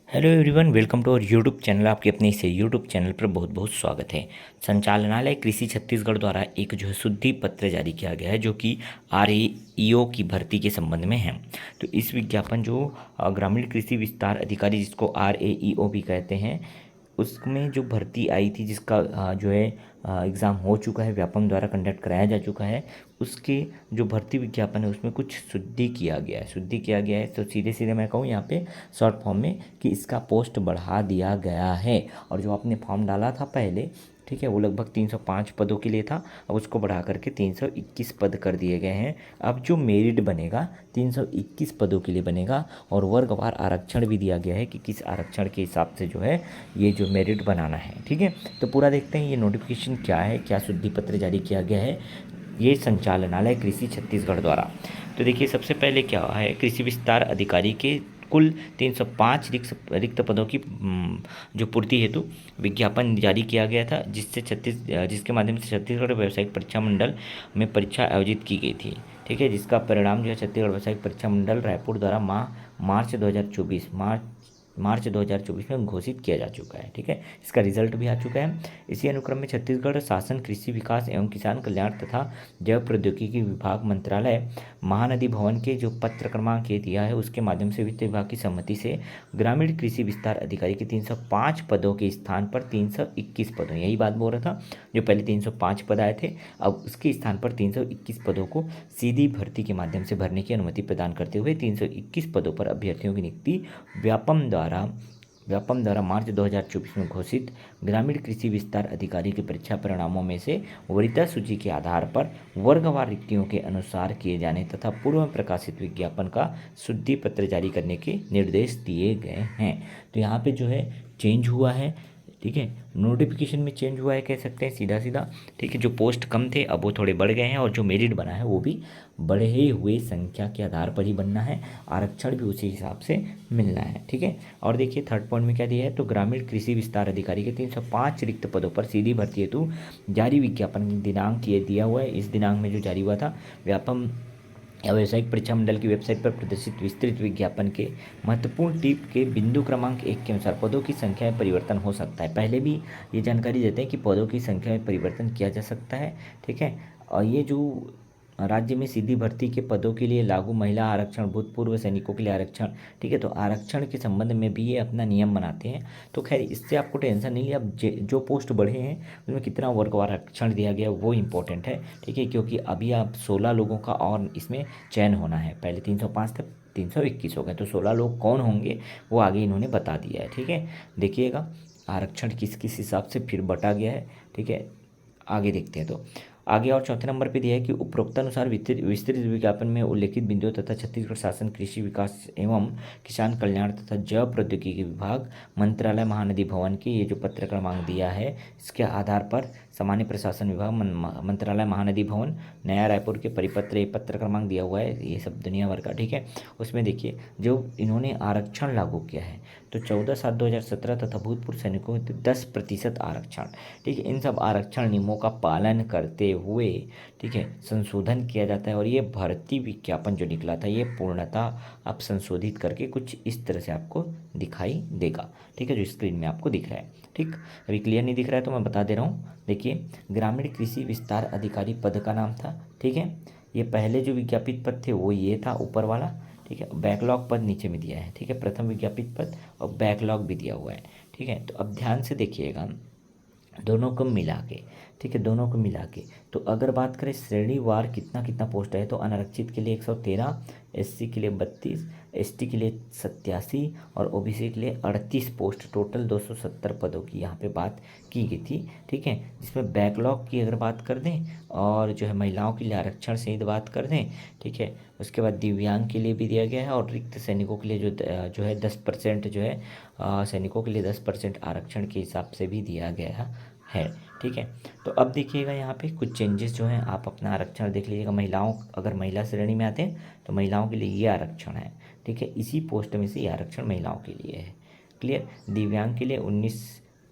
Hello everyone, welcome to our YouTube channel. आपके अपने इस यूट्यूब चैनल पर बहुत बहुत स्वागत है। संचालनालय कृषि छत्तीसगढ़ द्वारा एक जो है शुद्धि पत्र जारी किया गया है, जो कि RAEO की भर्ती के संबंध में है। तो इस विज्ञापन जो ग्रामीण कृषि विस्तार अधिकारी, जिसको RAEO भी कहते हैं, उसमें जो भर्ती आई थी, जिसका जो है एग्ज़ाम हो चुका है, व्यापम द्वारा कंडक्ट कराया जा चुका है, उसके जो भर्ती विज्ञापन है उसमें कुछ शुद्धि किया गया है। शुद्धि किया गया है तो सीधे सीधे मैं कहूँ यहाँ पे शॉर्ट फॉर्म में कि इसका पोस्ट बढ़ा दिया गया है। और जो आपने फॉर्म डाला था पहले, ठीक है, वो लगभग 305 पदों के लिए था। अब उसको बढ़ा करके 321 पद कर दिए गए हैं। अब जो मेरिट बनेगा 321 पदों के लिए बनेगा, और वर्गवार आरक्षण भी दिया गया है कि किस आरक्षण के हिसाब से जो है ये जो मेरिट बनाना है। ठीक है, तो पूरा देखते हैं ये नोटिफिकेशन क्या है, क्या शुद्धि पत्र जारी किया गया है ये संचालनालय कृषि छत्तीसगढ़ द्वारा। तो देखिए, सबसे पहले क्या है, कृषि विस्तार अधिकारी के कुल 305 रिक्त पदों की जो पूर्ति हेतु विज्ञापन जारी किया गया था, जिसके माध्यम से छत्तीसगढ़ व्यावसायिक परीक्षा मंडल में परीक्षा आयोजित की गई थी। ठीक है, जिसका परिणाम जो है छत्तीसगढ़ व्यावसायिक परीक्षा मंडल रायपुर द्वारा मार्च 2024 में घोषित किया जा चुका है। ठीक है, इसका रिजल्ट भी आ चुका है। इसी अनुक्रम में छत्तीसगढ़ शासन कृषि विकास एवं किसान कल्याण तथा जैव प्रौद्योगिकी विभाग मंत्रालय महानदी भवन के जो पत्र क्रमांक ये दिया है, उसके माध्यम से वित्त विभाग की सहमति से ग्रामीण कृषि विस्तार अधिकारी के 305 पदों के स्थान पर 321 पदों, यही बात बोल रहा था, जो पहले 305 पद आए थे, अब उसके स्थान पर 321 पदों को सीधी भर्ती के माध्यम से भरने की अनुमति प्रदान करते हुए 321 पदों पर अभ्यर्थियों की नियुक्ति व्यापम द्वारा मार्च 2024 में घोषित ग्रामीण कृषि विस्तार अधिकारी के परीक्षा परिणामों में से वरीयता सूची के आधार पर वर्गवार रिक्तियों के अनुसार किए जाने तथा पूर्व में प्रकाशित विज्ञापन का शुद्धि पत्र जारी करने के निर्देश दिए गए हैं। तो यहाँ पे जो है चेंज हुआ है। ठीक है, नोटिफिकेशन में चेंज हुआ है, कह सकते हैं सीधा सीधा। ठीक है, जो पोस्ट कम थे अब वो थोड़े बढ़ गए हैं, और जो मेरिट बना है वो भी बढ़े हुए संख्या के आधार पर ही बनना है, आरक्षण भी उसी हिसाब से मिलना है। ठीक है, और देखिए थर्ड पॉइंट में क्या दिया है, तो ग्रामीण कृषि विस्तार अधिकारी के 305 रिक्त पदों पर सीधी भर्ती हेतु जारी विज्ञापन दिनांक ये दिया हुआ है। इस दिनांक में जो जारी हुआ था, व्यापम या व्यावसायिक परीक्षा मंडल की वेबसाइट पर प्रदर्शित विस्तृत विज्ञापन के महत्वपूर्ण टिप के बिंदु क्रमांक 1 के अनुसार पदों की संख्या में परिवर्तन हो सकता है। पहले भी ये जानकारी देते हैं कि पदों की संख्या में परिवर्तन किया जा सकता है। ठीक है, और ये जो राज्य में सीधी भर्ती के पदों के लिए लागू महिला आरक्षण, भूतपूर्व सैनिकों के लिए आरक्षण, ठीक है, तो आरक्षण के संबंध में भी ये अपना नियम बनाते हैं। तो खैर, इससे आपको टेंशन नहीं है। अब जो पोस्ट बढ़े हैं उसमें कितना वर्गवार आरक्षण दिया गया वो इम्पोर्टेंट है। ठीक है, क्योंकि अभी आप 16 लोगों का और इसमें चयन होना है। पहले 305 थे, 321 हो गए, तो 16 लोग कौन होंगे वो आगे इन्होंने बता दिया है। ठीक है, देखिएगा आरक्षण किस किस हिसाब से फिर बटा गया है। ठीक है, आगे देखते हैं। तो आगे और चौथे नंबर पे दिया है कि उपरोक्तानुसार विस्तृत विज्ञापन में उल्लेखित बिंदुओं तथा छत्तीसगढ़ शासन कृषि विकास एवं किसान कल्याण तथा जैव प्रौद्योगिकी विभाग मंत्रालय महानदी भवन की ये जो पत्र क्रमांक दिया है, इसके आधार पर सामान्य प्रशासन विभाग मंत्रालय महानदी भवन नया रायपुर के परिपत्र, ये पत्र क्रमांक दिया हुआ है, ये सब दुनिया भर का। ठीक है, उसमें देखिए जो इन्होंने आरक्षण लागू किया है, तो 14/7/2017 तथा भूतपूर्व सैनिकों को 10% आरक्षण। ठीक है, इन सब आरक्षण नियमों का पालन करते हुए, ठीक है, संशोधन किया जाता है। और ये भर्ती विज्ञापन जो निकला था ये पूर्णतः आप संशोधित करके कुछ इस तरह से आपको दिखाई देगा। ठीक है, जो स्क्रीन में आपको दिख रहा है। ठीक, अभी क्लियर नहीं दिख रहा है तो मैं बता दे रहा हूँ। देखिए, ग्रामीण कृषि विस्तार अधिकारी पद का नाम था। ठीक है, ये पहले जो विज्ञापित पद थे वो ये था ऊपर वाला। ठीक है, बैकलॉग पद नीचे में दिया है। ठीक है, प्रथम विज्ञापित पद और बैकलॉग भी दिया हुआ है। ठीक है, तो अब ध्यान से देखिएगा दोनों को मिला के। ठीक है, दोनों को मिला के तो अगर बात करें श्रेणीवार कितना कितना पोस्ट है, तो अनारक्षित के लिए 113, SC के लिए 32, ST के लिए 87 और OBC के लिए 38 पोस्ट, टोटल 270 पदों की यहाँ पे बात की गई थी। ठीक है, जिसमें बैकलॉग की अगर बात कर दें और जो है महिलाओं के लिए आरक्षण सहित बात कर दें, ठीक है, उसके बाद दिव्यांग के लिए भी दिया गया है, और रिक्त सैनिकों के लिए जो है 10% जो है सैनिकों के लिए 10% आरक्षण के हिसाब से भी दिया गया है। ठीक है, तो अब देखिएगा यहाँ पे कुछ चेंजेस जो हैं, आप अपना आरक्षण देख लीजिएगा। महिलाओं, अगर महिला श्रेणी में आते हैं तो महिलाओं के लिए ये आरक्षण है। ठीक है, इसी पोस्ट में से ये आरक्षण महिलाओं के लिए है। क्लियर, दिव्यांग के लिए 19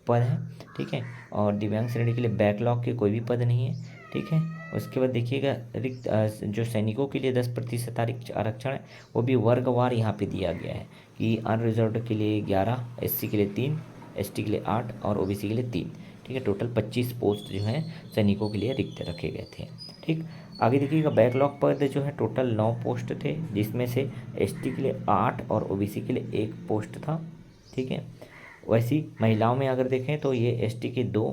पद हैं। ठीक है, और दिव्यांग श्रेणी के लिए बैकलॉग के कोई भी पद नहीं है। ठीक है, उसके बाद देखिएगा रिक्त जो सैनिकों के लिए 10% आरक्षण है वो भी वर्गवार यहाँ पे दिया गया है कि अनरिजर्व्ड के लिए 11, एससी के लिए 3, एसटी के लिए 8 और ओबीसी के लिए 3। ठीक है, टोटल 25 पोस्ट जो हैं सैनिकों के लिए रिक्त रखे गए थे। ठीक, आगे देखिएगा बैकलॉग पद जो है टोटल 9 पोस्ट थे, जिसमें से एसटी के लिए 8 और ओबीसी के लिए 1 पोस्ट था। ठीक है, वैसी महिलाओं में अगर देखें तो ये एसटी के 2,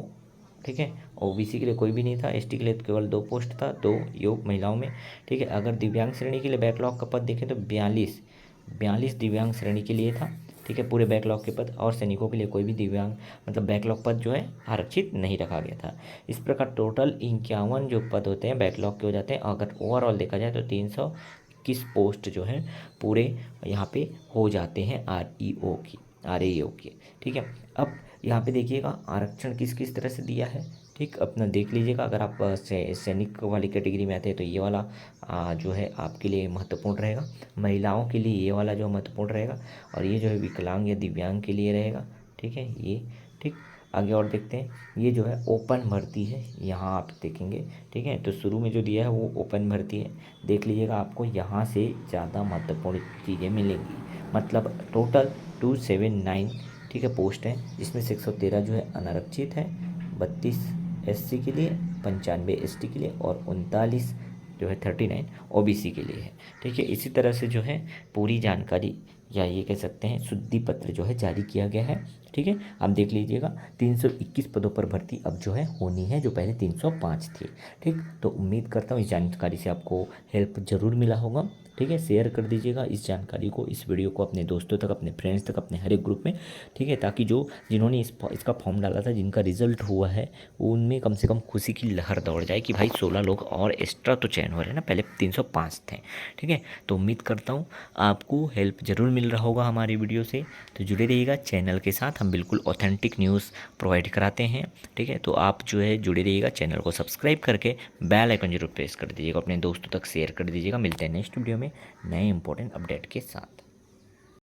ठीक है, ओबीसी के लिए कोई भी नहीं था, एसटी के लिए केवल 2 पोस्ट था, 2 योग महिलाओं में। ठीक है, अगर दिव्यांग श्रेणी के लिए बैकलॉग का पद देखें तो 42 दिव्यांग श्रेणी के लिए था। ठीक है, पूरे बैकलॉग के पद, और सैनिकों के लिए कोई भी दिव्यांग मतलब बैकलॉग पद जो है आरक्षित नहीं रखा गया था। इस प्रकार टोटल 51 जो पद होते हैं बैकलॉग के हो जाते हैं। अगर ओवरऑल देखा जाए तो 321 पोस्ट जो है पूरे यहाँ पे हो जाते हैं आरएईओ की। ठीक है, अब यहाँ पे देखिएगा आरक्षण किस किस तरह से दिया है। ठीक, अपना देख लीजिएगा। अगर आप सैनिक वाली कैटेगरी में आते हैं तो ये वाला जो है आपके लिए महत्वपूर्ण रहेगा। महिलाओं के लिए ये वाला जो महत्वपूर्ण रहेगा, और ये जो है विकलांग या दिव्यांग के लिए रहेगा। ठीक है, ये ठीक। आगे और देखते हैं, ये जो है ओपन भर्ती है, यहाँ आप देखेंगे। ठीक है, तो शुरू में जो दिया है वो ओपन भर्ती है, देख लीजिएगा। आपको यहाँ से ज़्यादा महत्वपूर्ण चीज़ें मिलेंगी। मतलब टोटल 279 ठीक है पोस्ट है, जिसमें से 113 जो है अनारक्षित है, 32 एससी के लिए, 95 एसटी के लिए और 39 जो है 39 ओबीसी के लिए है। ठीक है, इसी तरह से जो है पूरी जानकारी या ये कह सकते हैं शुद्धि पत्र जो है जारी किया गया है। ठीक है, आप देख लीजिएगा 321 पदों पर भर्ती अब जो है होनी है, जो पहले 305 थी। ठीक, तो उम्मीद करता हूँ इस जानकारी से आपको हेल्प ज़रूर मिला होगा। ठीक है, शेयर कर दीजिएगा इस जानकारी को, इस वीडियो को अपने दोस्तों तक, अपने फ्रेंड्स तक, अपने हर एक ग्रुप में। ठीक है, ताकि जिन्होंने इसका फॉर्म डाला था, जिनका रिजल्ट हुआ है, उनमें कम से कम खुशी की लहर दौड़ जाए कि भाई 16 लोग और एक्स्ट्रा तो चयन हो रहे हैं ना, पहले 305 थे। ठीक है, तो उम्मीद करता हूँ आपको हेल्प ज़रूर मिल रहा होगा हमारी वीडियो से। तो जुड़े रहिएगा चैनल के साथ, हम बिल्कुल ऑथेंटिक न्यूज़ प्रोवाइड कराते हैं। ठीक है, तो आप जो है जुड़े रहिएगा, चैनल को सब्सक्राइब करके बेल आइकन जरूर प्रेस कर दीजिएगा, अपने दोस्तों तक शेयर कर दीजिएगा। मिलते हैं नेक्स्ट वीडियो में नए इंपॉर्टेंट अपडेट के साथ।